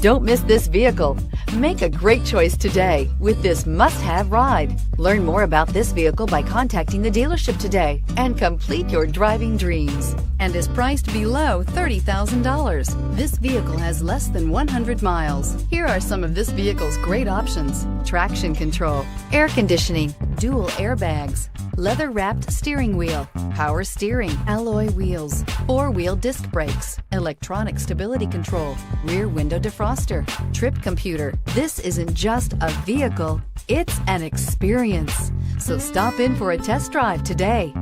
Don't miss this vehicle. Make a great choice today with this must-have ride. Learn more about this vehicle by contacting the dealership today and complete your driving dreams, and is priced below $30,000. This vehicle has less than 100 miles. Here are some of this vehicle's great options: traction control, air conditioning, dual airbags, leather-wrapped steering wheel, power steering, alloy wheels, four-wheel disc brakes, electronic stability control, rear window defroster, trip computer. This isn't just a vehicle, it's an experience. So stop in for a test drive today.